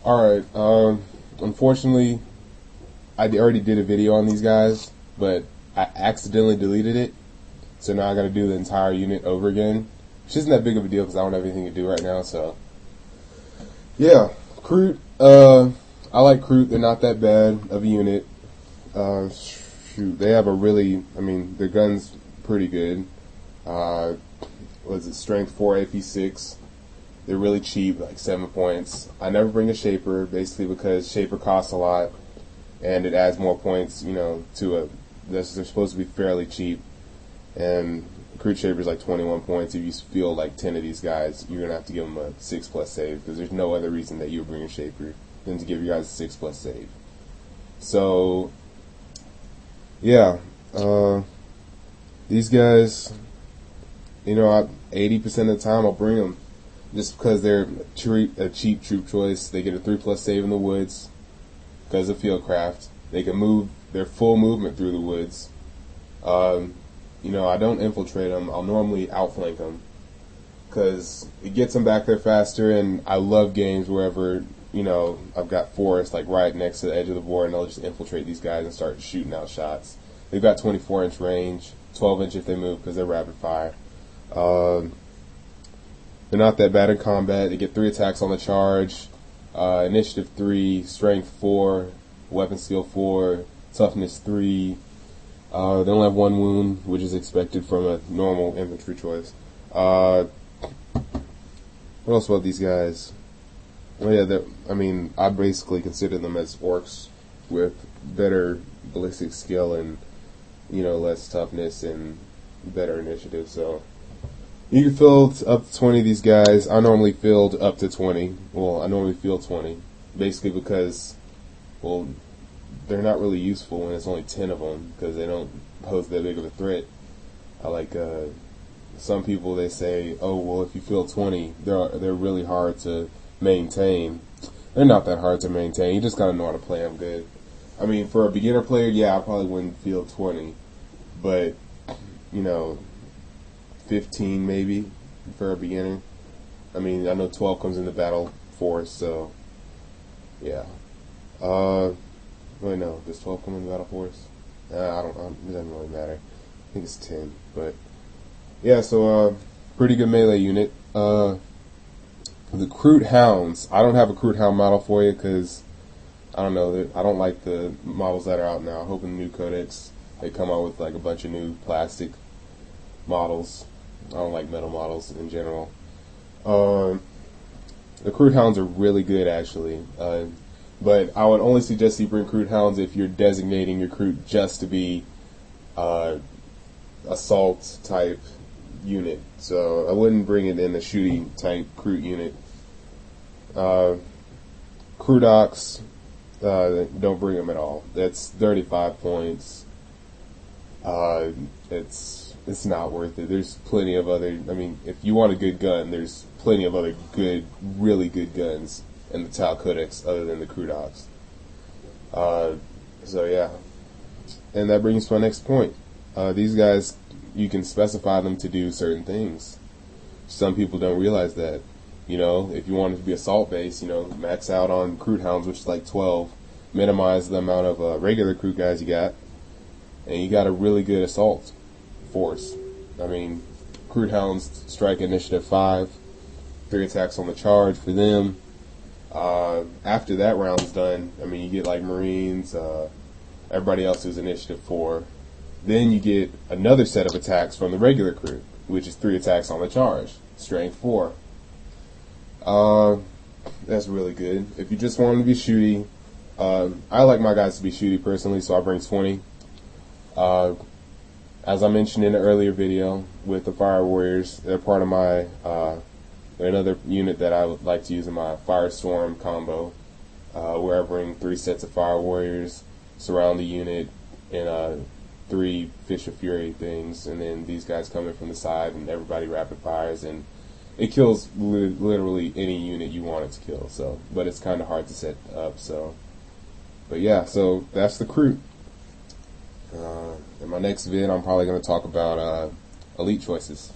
Alright, unfortunately, I already did a video on these guys, but I accidentally deleted it, so now I gotta do the entire unit over again, which isn't that big of a deal because I don't have anything to do right now, so. Yeah, Kroot, I like Kroot, they're not that bad of a unit. Shoot, they have a really, their gun's pretty good. Strength 4, AP 6. They're really cheap, like 7 points. I never bring a Shaper, basically because Shaper costs a lot, and it adds more points, to a. They're supposed to be fairly cheap, and Kroot Shaper's like 21 points. If you field like 10 of these guys, you're gonna have to give them a 6+ save because there's no other reason that you would bring a Shaper than to give you guys a 6+ save. So, yeah, these guys, 80% of the time I'll bring them. Just because they're a cheap troop choice. They get a 3+ save in the woods because of fieldcraft. They can move their full movement through the woods. I don't infiltrate them. I'll normally outflank them because it gets them back there faster. And I love games wherever I've got forest like right next to the edge of the board, and I'll just infiltrate these guys and start shooting out shots. They've got 24-inch range, 12-inch if they move because they're rapid fire. They're not that bad in combat. They get 3 attacks on the charge, initiative 3, strength 4, weapon skill 4, toughness 3. They only have 1 wound, which is expected from a normal infantry choice. What else about these guys? Well, yeah, I basically consider them as orcs with better ballistic skill and, less toughness and better initiative, so. You can field up to 20 of these guys. I normally field up to 20. Well, I normally field 20. Basically because, they're not really useful when it's only 10 of them because they don't pose that big of a threat. I like, some people, they say, oh, well, if you field 20, they're really hard to maintain. They're not that hard to maintain. You just gotta know how to play them good. For a beginner player, yeah, I probably wouldn't field 20. But, 15 maybe for a beginner. I know 12 comes into battle force, so yeah. Wait, no, does 12 come into battle force? It doesn't really matter. I think it's 10, but yeah. So pretty good melee unit. The Kroot Hounds. I don't have a Kroot Hound model for you because I don't know. I don't like the models that are out now. I hope in the new codex they come out with like a bunch of new plastic models. I don't like metal models in general. The Kroot Hounds are really good, actually. But I would only suggest you bring Kroot Hounds if you're designating your Kroot just to be assault type unit. So I wouldn't bring it in a shooting type Kroot unit. Krootox, don't bring them at all. That's 35 points. It's not worth it. There's plenty of other, if you want a good gun, there's plenty of other good, really good guns in the Tau Codex other than the Krootox. So yeah. And that brings to my next point. These guys, you can specify them to do certain things. Some people don't realize that. If you want it to be assault based, max out on Kroot Hounds, which is like 12. Minimize the amount of regular Kroot guys you got. And you got a really good assault force. Kroot Hounds strike initiative 5, 3 attacks on the charge for them. After that round's done, you get like Marines, everybody else is initiative 4. Then you get another set of attacks from the regular Kroot, which is 3 attacks on the charge, strength 4. That's really good. If you just want them to be shooty, I like my guys to be shooty personally, so I bring 20. As I mentioned in an earlier video with the Fire Warriors, they're part of my another unit that I would like to use in my Firestorm combo, where I bring 3 sets of Fire Warriors, surround the unit, and 3 Fish of Fury things, and then these guys come in from the side, and everybody rapid fires, and it kills literally any unit you want it to kill. So, but it's kind of hard to set up. So, but yeah, so that's the Kroot. In my next vid, I'm probably going to talk about elite choices.